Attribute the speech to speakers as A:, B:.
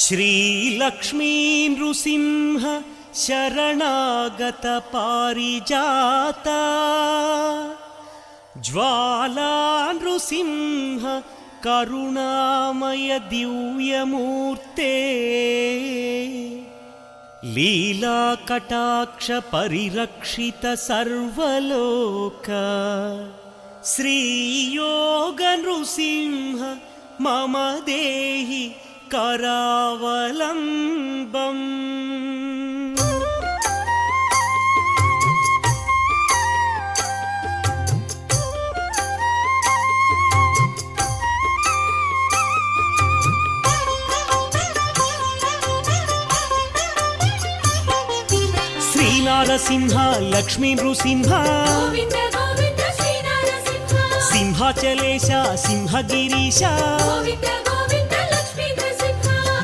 A: श्रीलक्ष्मी नृसिंह शरणागत पारिजाता ज्वाला नृसिंह करुणामय दिव्यमूर्ते लीला कटाक्ष परिरक्षित सर्वलोक श्रीयोग नृसिंह मम देहि करावलम्बम्। श्रीनारसिंह लक्ष्मी नृसिंह सिंहाचलेश सिंहगिरीश